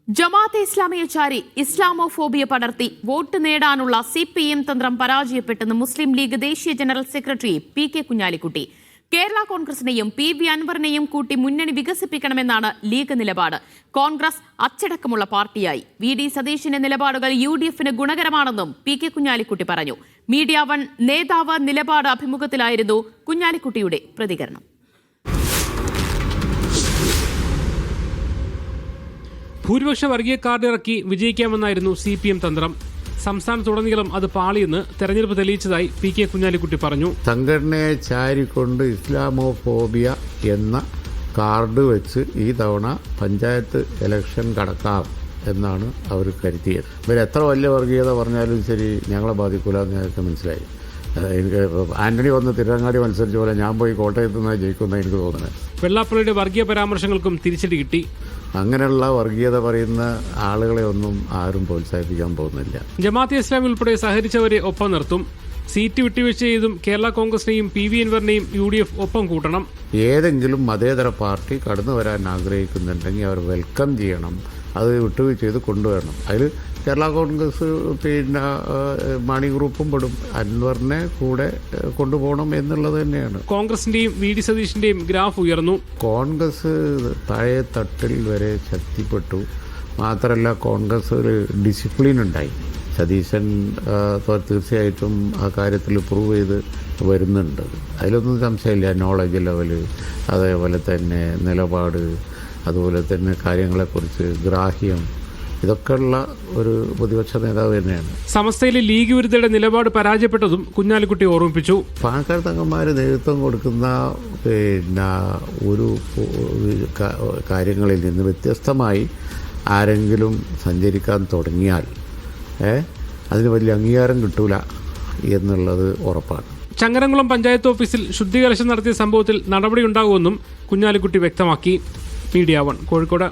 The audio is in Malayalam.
ജമാഅത്തെ ഇസ്ലാമിയെ ചാരി ഇസ്ലാമോഫോബിയ പടർത്തി വോട്ട് നേടാനുള്ള CPM തന്ത്രം പരാജയപ്പെട്ടെന്ന് മുസ്ലിം ലീഗ് ദേശീയ general secretary PK Kunhalikutty. Kerala കോൺഗ്രസിനെയും PV അൻവറിനെയും കൂട്ടി മുന്നണി വികസിപ്പിക്കണമെന്നാണ് ലീഗ് നിലപാട്. കോൺഗ്രസ് അച്ചടക്കമുള്ള പാർട്ടിയായി. VD സതീശിന്റെ നിലപാടുകൾ UDFന് ഗുണകരമാണെന്നും PK കുഞ്ഞാലിക്കുട്ടി പറഞ്ഞു. മീഡിയ വൺ നേതാവ് നിലപാട് അഭിമുഖത്തിലായിരുന്നു കുഞ്ഞാലിക്കുട്ടിയുടെ പ്രതികരണം. ഭൂരിപക്ഷ വർഗീയ കാർഡ് ഇറക്കി വിജയിക്കാമെന്നായിരുന്നു CPM തന്ത്രം. സംസ്ഥാനത്തുടനീളം അത് പാളിയെന്ന് തെരഞ്ഞെടുപ്പ് തെളിയിച്ചതായി PK കുഞ്ഞാലിക്കുട്ടി പറഞ്ഞു. സംഘടനയെ ചാരിക്കൊണ്ട് ഇസ്ലാമോഫോബിയ എന്ന കാർഡ് വെച്ച് ഈ തവണ പഞ്ചായത്ത് ഇലക്ഷൻ കടക്കാം എന്നാണ് അവർ കരുതിയത്. ഇവരെത്ര വലിയ വർഗീയത പറഞ്ഞാലും ശരി, ഞങ്ങളെ ബാധിക്കില്ല എന്ന് ഞങ്ങൾക്ക് മനസ്സിലായി. എനിക്ക് ആന്റണി വന്ന് തിരുവങ്ങാടി മത്സരിച്ച പോലെ ഞാൻ പോയി കോട്ടയത്ത് നിന്ന് ജയിക്കുമെന്ന് എനിക്ക് തോന്നുന്നത്. വെള്ളാപ്പള്ളിയുടെ വർഗീയ പരാമർശങ്ങൾക്കും തിരിച്ചടി കിട്ടി. അങ്ങനെയുള്ള വർഗീയത പറയുന്ന ആളുകളെ ഒന്നും ആരും പ്രോത്സാഹിപ്പിക്കാൻ പോകുന്നില്ല. ജമാഅത്തെ ഇസ്ലാമി ഉൾപ്പെടെ സഹകരിച്ചവരെ ഒപ്പം നിർത്തും. സീറ്റ് വിട്ടുവീഴ്ച ചെയ്തും കേരള കോൺഗ്രസിനെയും PV അൻവറിനെയും UDF ഒപ്പം കൂട്ടണം. ഏതെങ്കിലും മതേതര പാർട്ടി കടന്നു വരാൻ ആഗ്രഹിക്കുന്നുണ്ടെങ്കിൽ അവർ വെൽക്കം ചെയ്യണം, അത് വിട്ടുവീഴ്ച ചെയ്ത് കൊണ്ടുവരണം. അതിൽ കേരള കോൺഗ്രസ് മാണി ഗ്രൂപ്പും പെടും. അൻവറിനെ കൂടെ കൊണ്ടുപോകണം എന്നുള്ളത് തന്നെയാണ്. കോൺഗ്രസിന്റെയും VD സതീശിന്റെയും ഗ്രാഫ് ഉയർന്നു. കോൺഗ്രസ് താഴെ തട്ടിൽ വരെ ശക്തിപ്പെട്ടു. മാത്രമല്ല കോൺഗ്രസ് ഒരു ഡിസിപ്ലിൻ ഉണ്ടായി. സതീശൻ തീർച്ചയായിട്ടും ആ കാര്യത്തിൽ പ്രൂവ് ചെയ്ത് വരുന്നുണ്ട്. അതിലൊന്നും സംശയമില്ല. നോളജ് ലെവല്, അതേപോലെ തന്നെ നിലപാട്, അതുപോലെ തന്നെ കാര്യങ്ങളെക്കുറിച്ച് ഗ്രാഹ്യം, ഇതൊക്കെയുള്ള ഒരു പ്രതിപക്ഷ നേതാവ് തന്നെയാണ്. സമസ്തയിലെ ലീഗ് വിരുദ്ധയുടെ നിലപാട് പരാജയപ്പെട്ടതും കുഞ്ഞാലിക്കുട്ടി ഓർമ്മിപ്പിച്ചു. പാണക്കാട് തങ്ങന്മാർ നേതൃത്വം കൊടുക്കുന്ന ഒരു കാര്യങ്ങളിൽ നിന്ന് വ്യത്യസ്തമായി ആരെങ്കിലും സഞ്ചരിക്കാൻ തുടങ്ങിയാൽ അതിന് വലിയ അംഗീകാരം കിട്ടൂല എന്നുള്ളത് ഉറപ്പാണ്. ചങ്ങരംകുളം പഞ്ചായത്ത് ഓഫീസിൽ ശുദ്ധികലശം നടത്തിയ സംഭവത്തിൽ നടപടിയുണ്ടാകുമെന്നും കുഞ്ഞാലിക്കുട്ടി വ്യക്തമാക്കി. Media one Kozhikode.